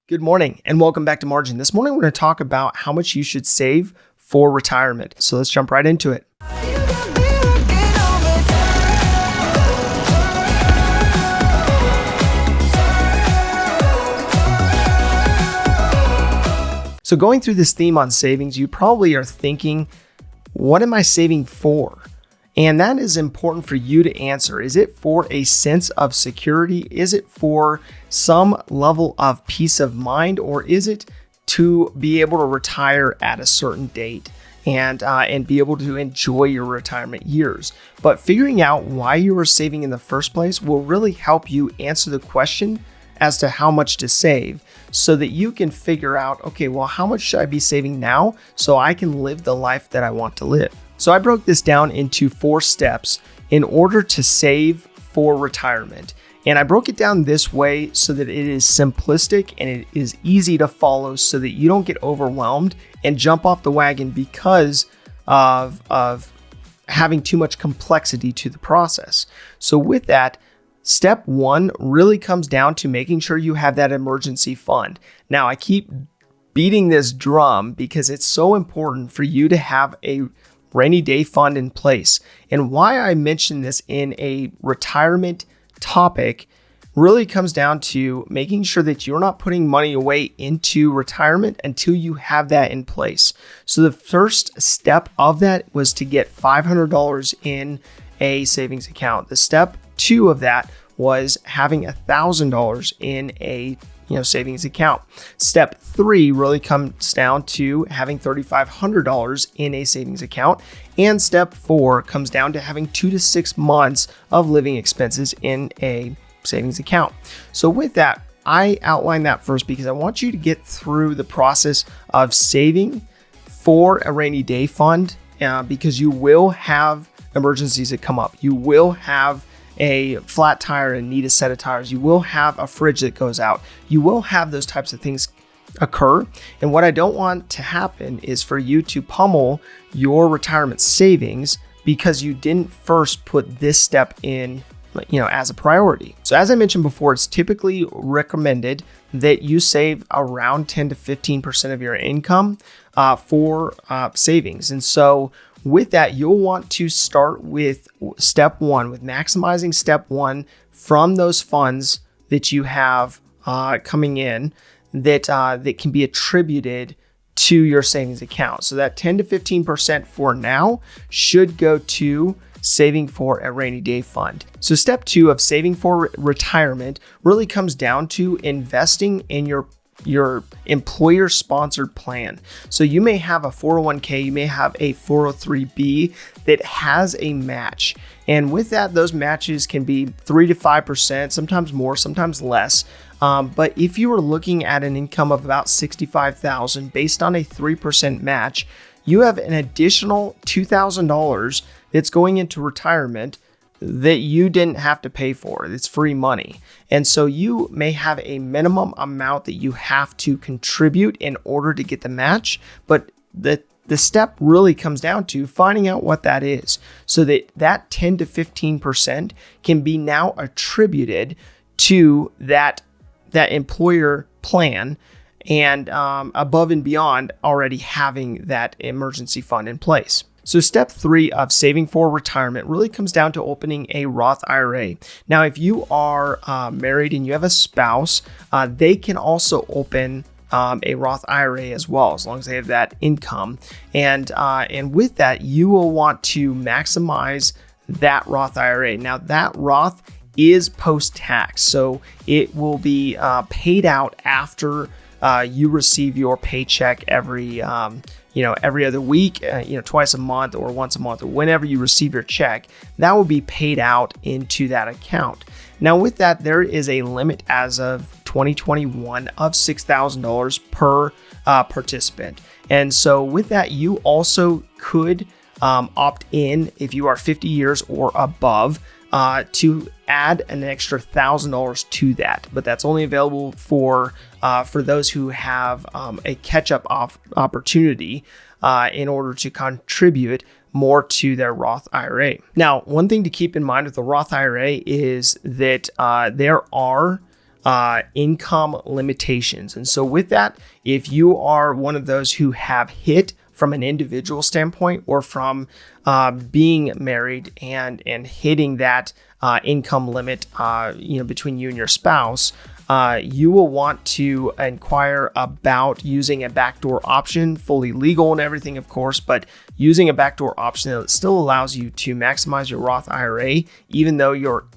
Good morning and welcome back to Margin. This morning we're going to talk about how much you should save for retirement. So let's jump right into it. So going through this theme on savings, you probably are thinking, what am I saving for? And that is important for you to answer. Is it for a sense of security? Is it for some level of peace of mind? Or is it to be able to retire at a certain date and be able to enjoy your retirement years? But figuring out why you are saving in the first place will really help you answer the question as to how much to save so that you can figure out, okay, well, how much should I be saving now so I can live the life that I want to live? So I broke this down into 4 steps in order to save for retirement. And I broke it down this way so that it is simplistic and it is easy to follow so that you don't get overwhelmed and jump off the wagon because of having too much complexity to the process. So with that, step 1 really comes down to making sure you have that emergency fund. Now, I keep beating this drum because it's so important for you to have a rainy day fund in place. And why I mention this in a retirement topic really comes down to making sure that you're not putting money away into retirement until you have that in place. So the first step of that was to get $500 in a savings account. The step 2 of that was having $1,000 in a savings account. Step 3 really comes down to having $3,500 in a savings account. And step 4 comes down to having 2 to 6 months of living expenses in a savings account. So with that, I outlined that first because I want you to get through the process of saving for a rainy day fund because you will have emergencies that come up. You will have a flat tire and need a set of tires. You will have a fridge that goes out. You will have those types of things occur. And what I don't want to happen is for you to pummel your retirement savings because you didn't first put this step in, as a priority. So as I mentioned before, it's typically recommended that you save around 10 to 15% of your income for savings. And so with that, you'll want to start with step 1, with maximizing step 1 from those funds that you have coming in that can be attributed to your savings account. So that 10 to 15% for now should go to saving for a rainy day fund. So step 2 of saving for retirement really comes down to investing in your employer sponsored plan. So you may have a 401k, you may have a 403b that has a match. And with that, those matches can be 3 to 5%, sometimes more, sometimes less. But if you were looking at an income of about $65,000 based on a 3% match, you have an additional $2,000 that's going into retirement that you didn't have to pay for. It's free money. And so you may have a minimum amount that you have to contribute in order to get the match, but the step really comes down to finding out what that is so that 10 to 15% can be now attributed to that employer plan and above and beyond already having that emergency fund in place. So step 3 of saving for retirement really comes down to opening a Roth IRA. Now, if you are married and you have a spouse, they can also open a Roth IRA as well, as long as they have that income. And with that, you will want to maximize that Roth IRA. Now, that Roth is post-tax, so it will be paid out after you receive your paycheck every other week, twice a month or once a month or whenever you receive your check, that will be paid out into that account. Now with that, there is a limit as of 2021 of $6,000 per participant. And so with that, you also could opt in if you are 50 years or above to add an extra $1,000 to that, but that's only available for those who have a catch-up opportunity in order to contribute more to their Roth IRA. Now, one thing to keep in mind with the Roth IRA is that there are income limitations. And so with that, if you are one of those who have hit from an individual standpoint or from being married and hitting that income limit, between you and your spouse, you will want to inquire about using a backdoor option, fully legal and everything, of course, but using a backdoor option that still allows you to maximize your Roth IRA, even though your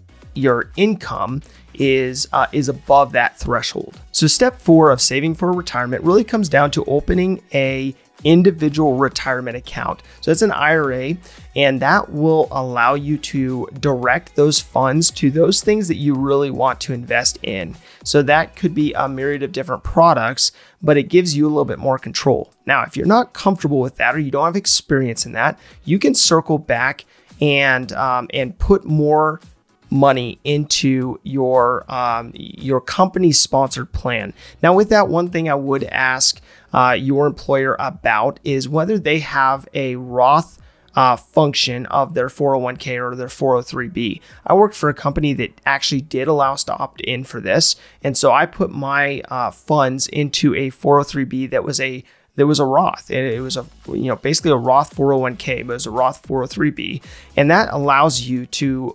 income is above that threshold. So step 4 of saving for retirement really comes down to opening a individual retirement account. So it's an IRA, and that will allow you to direct those funds to those things that you really want to invest in. So that could be a myriad of different products, but it gives you a little bit more control. Now, if you're not comfortable with that or you don't have experience in that, you can circle back and put more money into your company's sponsored plan. Now, with that, one thing I would ask your employer about is whether they have a Roth function of their 401k or their 403b. I worked for a company that actually did allow us to opt in for this, and so I put my funds into a 403b that was a Roth. It was basically a Roth 401k, but it was a Roth 403b, and that allows you to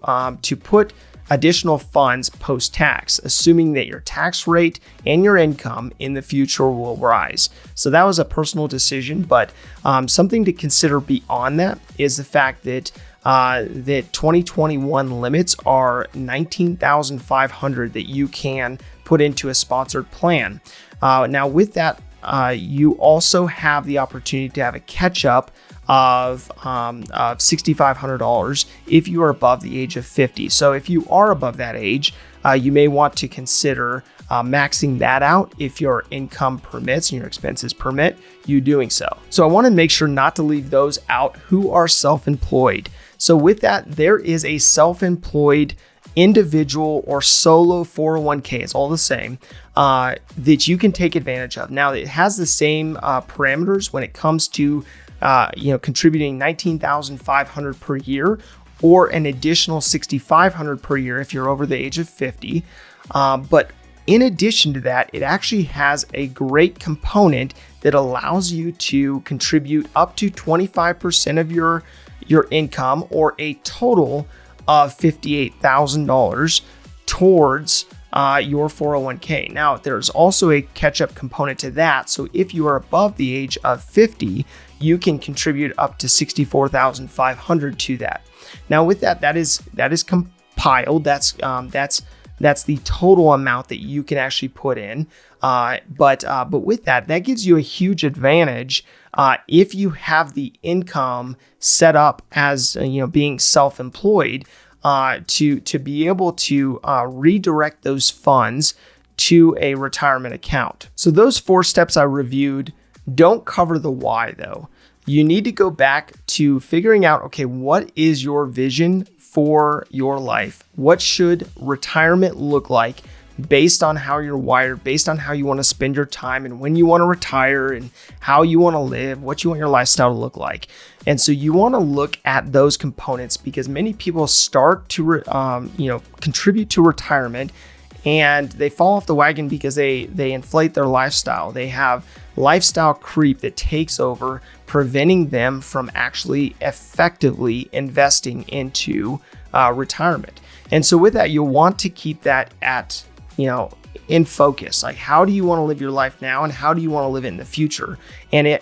put additional funds post-tax, assuming that your tax rate and your income in the future will rise. So that was a personal decision, but something to consider beyond that is the fact that 2021 limits are $19,500 that you can put into a sponsored plan. Now, with that, you also have the opportunity to have a catch-up of $6,500 if you are above the age of 50. So if you are above that age, you may want to consider maxing that out if your income permits and your expenses permit you doing so. So I want to make sure not to leave those out who are self-employed. So with that, there is a self-employed individual or solo 401k, it's all the same, that you can take advantage of. Now, it has the same parameters when it comes to contributing $19,500 per year or an additional $6,500 per year if you're over the age of 50. But in addition to that, it actually has a great component that allows you to contribute up to 25% of your income or a total of $58,000 towards your 401k. Now, there's also a catch-up component to that. So if you are above the age of 50, you can contribute up to $64,500 to that. Now, with that is compiled. That's the total amount that you can actually put in. But with that gives you a huge advantage if you have the income set up as being self-employed. To be able to redirect those funds to a retirement account. So those 4 steps I reviewed don't cover the why though. You need to go back to figuring out, okay, what is your vision for your life? What should retirement look like based on how you're wired, based on how you want to spend your time and when you want to retire and how you want to live, what you want your lifestyle to look like. And so you want to look at those components because many people start to contribute to retirement and they fall off the wagon because they inflate their lifestyle. They have lifestyle creep that takes over, preventing them from actually effectively investing into retirement. And so with that, you'll want to keep that at in focus. Like, how do you want to live your life now and how do you want to live it in the future? And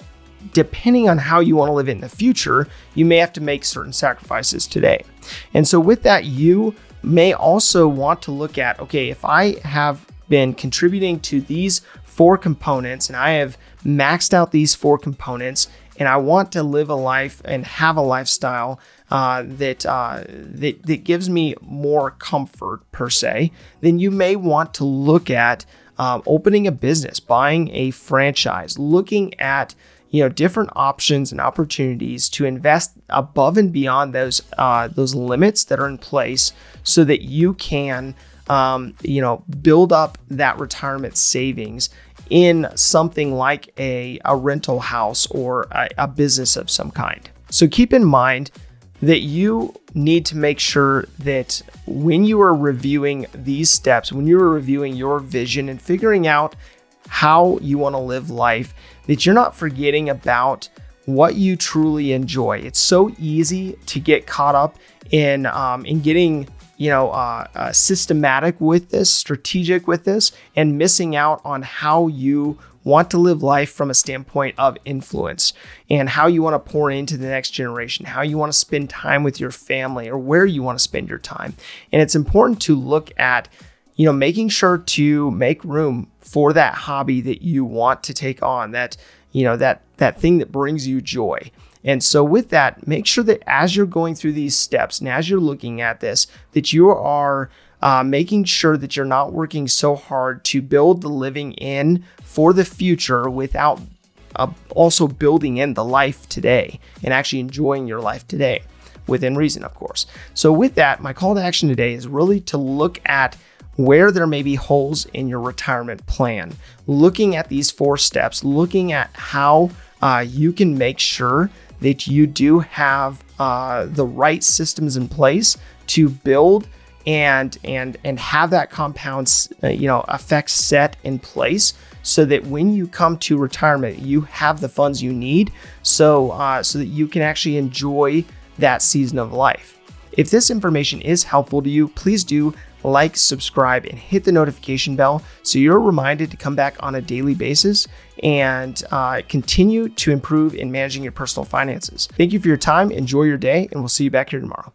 depending on how you want to live it in the future, you may have to make certain sacrifices today. And so with that, you may also want to look at, okay, if I have been contributing to these 4 components and I have maxed out these 4 components and I want to live a life and have a lifestyle that gives me more comfort per se, then you may want to look at opening a business, buying a franchise, looking at different options and opportunities to invest above and beyond those limits that are in place, so that you can build up that retirement savings in something like a rental house or a business of some kind. So keep in mind, that you need to make sure that when you are reviewing these steps, when you are reviewing your vision and figuring out how you want to live life, that you're not forgetting about what you truly enjoy. It's so easy to get caught up in getting systematic with this, strategic with this, and missing out on how you want to live life from a standpoint of influence and how you want to pour into the next generation, how you want to spend time with your family or where you want to spend your time. And it's important to look at, making sure to make room for that hobby that you want to take on, that thing that brings you joy. And so with that, make sure that as you're going through these steps and as you're looking at this, that you are making sure that you're not working so hard to build the living in for the future without also building in the life today and actually enjoying your life today within reason, of course. So with that, my call to action today is really to look at where there may be holes in your retirement plan, looking at these 4 steps, looking at how you can make sure that you do have the right systems in place to build and have that compound effect set in place, so that when you come to retirement, you have the funds you need, so that you can actually enjoy that season of life. If this information is helpful to you, please do like, subscribe, and hit the notification bell so you're reminded to come back on a daily basis and continue to improve in managing your personal finances. Thank you for your time. Enjoy your day, and we'll see you back here tomorrow.